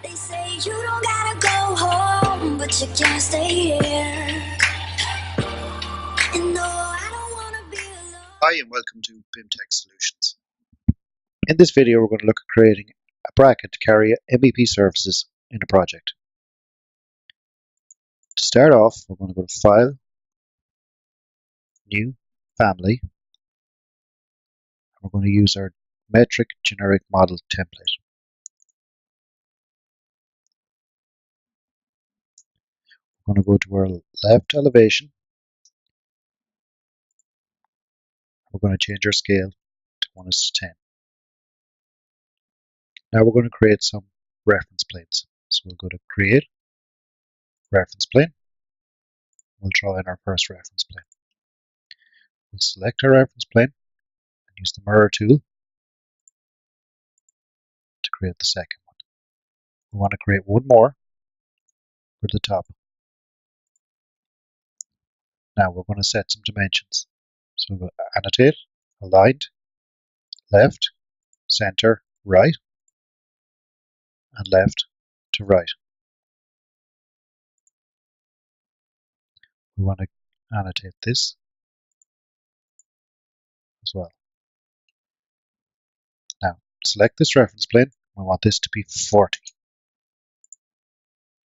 They say you don't gotta go home, but you can't stay here. And no, I don't wanna be alone. Hi and welcome to BIMTech Solutions. In this video we're going to look at creating a bracket to carry MEP services in a project. To start off we're going to go to File, New, Family, and we're going to use our metric generic model template. We're going to go to our left elevation. We're going to change our scale to 1:10. Now we're going to create some reference planes. So we'll go to Create, Reference Plane. We'll draw in our first reference plane. We'll select our reference plane and use the mirror tool to create the second one. We want to create one more for the top. Now we're going to set some dimensions. So we'll annotate, aligned, left, center, right, and left to right. We want to annotate this as well. Now select this reference plane. We want this to be 40.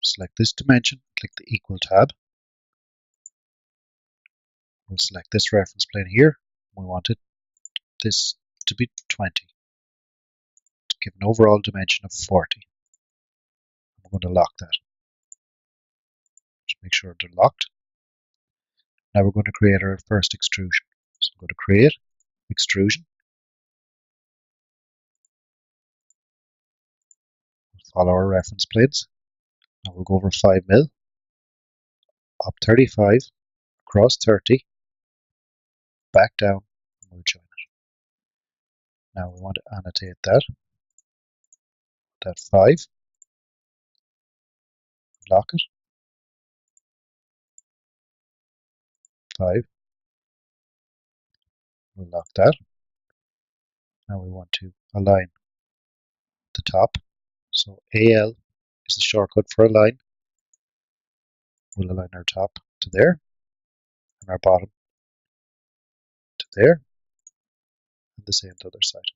Select this dimension, click the equal tab. We'll select this reference plane here. We want this to be 20 to give an overall dimension of 40. I'm going to lock that. Just make sure they're locked. Now we're going to create our first extrusion. So I'm going to create extrusion. We'll follow our reference planes. Now we'll go over 5 mil, up 35, across 30, back down, and we'll join it. Now we want to annotate that 5, lock it, 5, we'll lock that. Now we want to align the top. So AL is the shortcut for align. We'll align our top to there, and our bottom to there, and the same to the other side.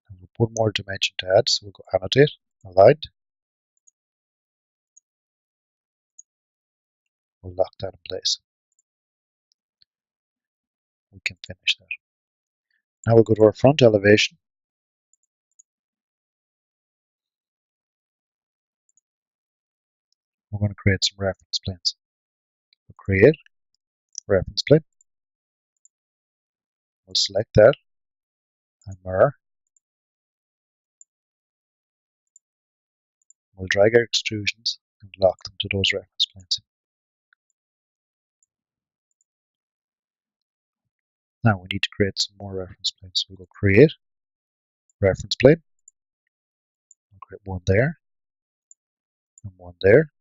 And we'll one more dimension to add, so we'll go annotate, aligned. We'll lock that in place. We can finish that. Now we'll go to our front elevation. We're going to create some reference planes. We'll create reference plane. We'll select that and mirror. We'll drag our extrusions and lock them to those reference planes. Now we need to create some more reference planes. So we'll go create reference plane. We'll create one there and one there.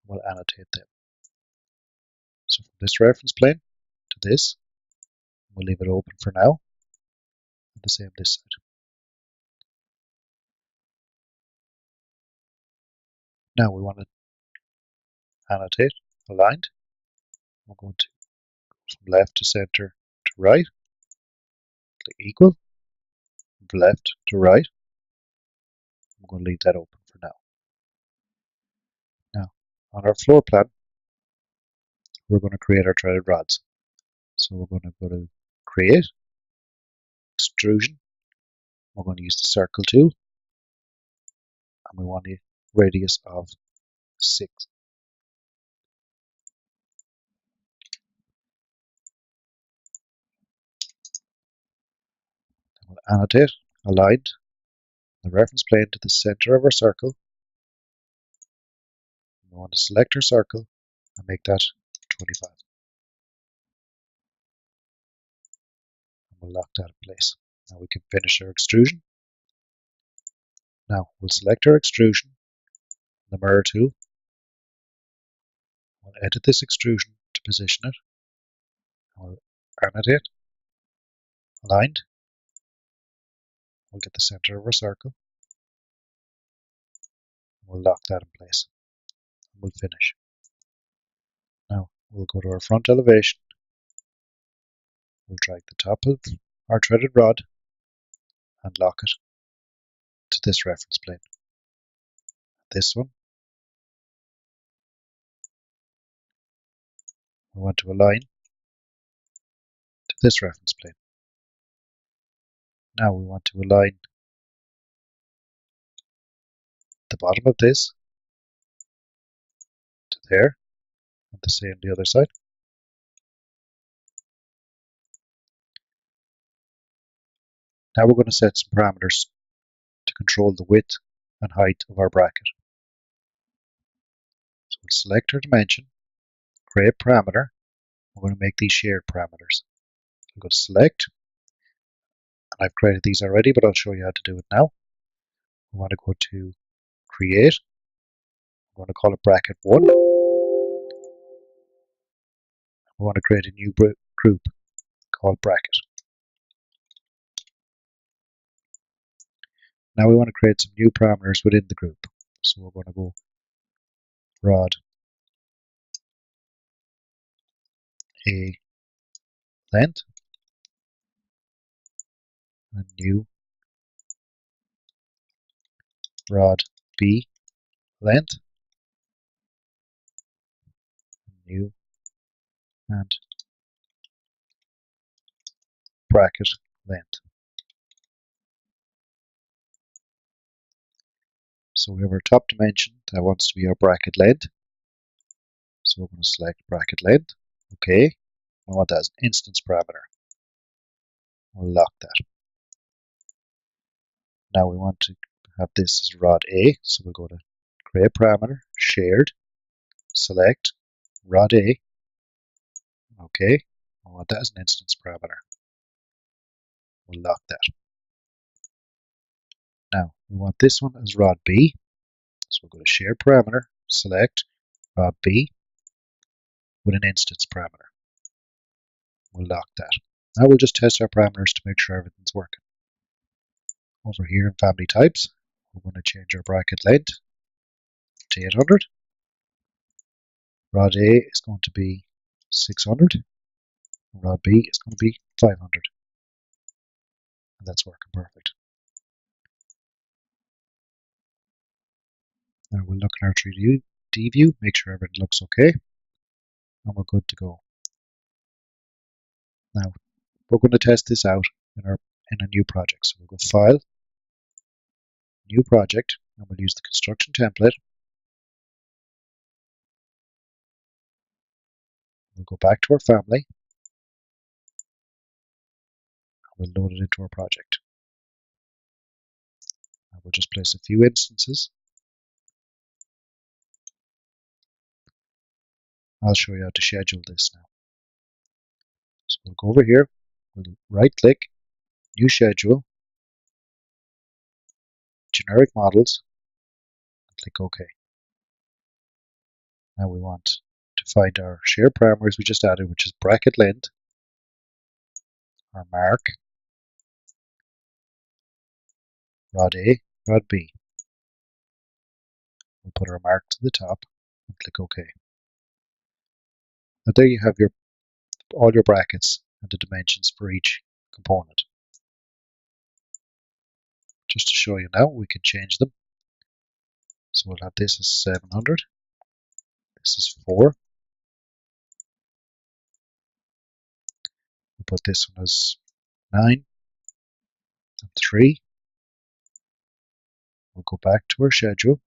We'll annotate them. So from this reference plane to this, we'll leave it open for now. And the same this side. Now we want to annotate, aligned. We're going to go from left to center to right. Click equal. From left to right. I'm going to leave that open for now. Now, on our floor plan, we're going to create our threaded rods. So we're going to go to Create, Extrusion. We're going to use the Circle tool, and we want a radius of 6. Then we'll annotate, aligned, the reference plane to the center of our circle. We want to select our circle and make that 25. And we'll lock that in place. Now we can finish our extrusion. Now we'll select our extrusion, the mirror tool. We'll edit this extrusion to position it. We'll annotate, aligned. We'll get the center of our circle. We'll lock that in place. And we'll finish. Now we'll go to our front elevation. We'll drag the top of our threaded rod and lock it to this reference plane. This one, we want to align to this reference plane. Now we want to align the bottom of this to there, and the same on the other side. Now we're going to set some parameters to control the width and height of our bracket. So we'll select our dimension, create parameter. We're going to make these shared parameters. We'll go to select, and I've created these already, but I'll show you how to do it now. We want to go to create. I'm going to call it bracket 1. We want to create a new group called bracket. Now we want to create some new parameters within the group. So we're going to go rod A length and new rod B length, new, and bracket length. So we have our top dimension that wants to be our bracket length. So we're going to select bracket length. Okay. We want that as an instance parameter. We'll lock that. Now we want to have this as rod A. So we'll go to create parameter, shared, select rod A. Okay. I want that as an instance parameter. We'll lock that. Now we want this one as rod B. So we'll go to share parameter, select rod B with an instance parameter. We'll lock that. Now we'll just test our parameters to make sure everything's working. Over here in family types, we're going to change our bracket length to 800. Rod A is going to be 600. Rod B is going to be 500. And that's working perfect. Now we'll look in our 3D view, make sure everything looks okay, and we're good to go. Now we're going to test this out in a new project. So we'll go File, New Project, and we'll use the construction template. We'll go back to our family, and we'll load it into our project. And we'll just place a few instances. I'll show you how to schedule this now. So we'll go over here, we'll right click, New Schedule, Generic Models, and click OK. Now we want to find our shared parameters we just added, which is bracket length, our mark, rod A, rod B. We'll put our mark to the top and click OK. Now there you have all your brackets and the dimensions for each component. Just to show you now, we can change them. So we'll have this as 700, this is 4. We'll put this one as 9 and 3. We'll go back to our schedule.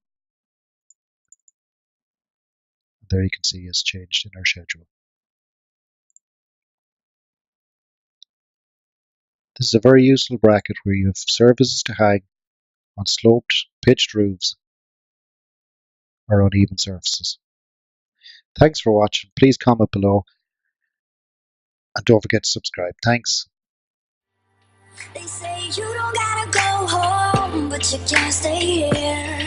There you can see it's changed in our schedule. This is a very useful bracket where you have surfaces to hang on sloped, pitched roofs or uneven surfaces. Thanks for watching. Please comment below and don't forget to subscribe. Thanks. They say you don't gotta go home, but you can't stay here.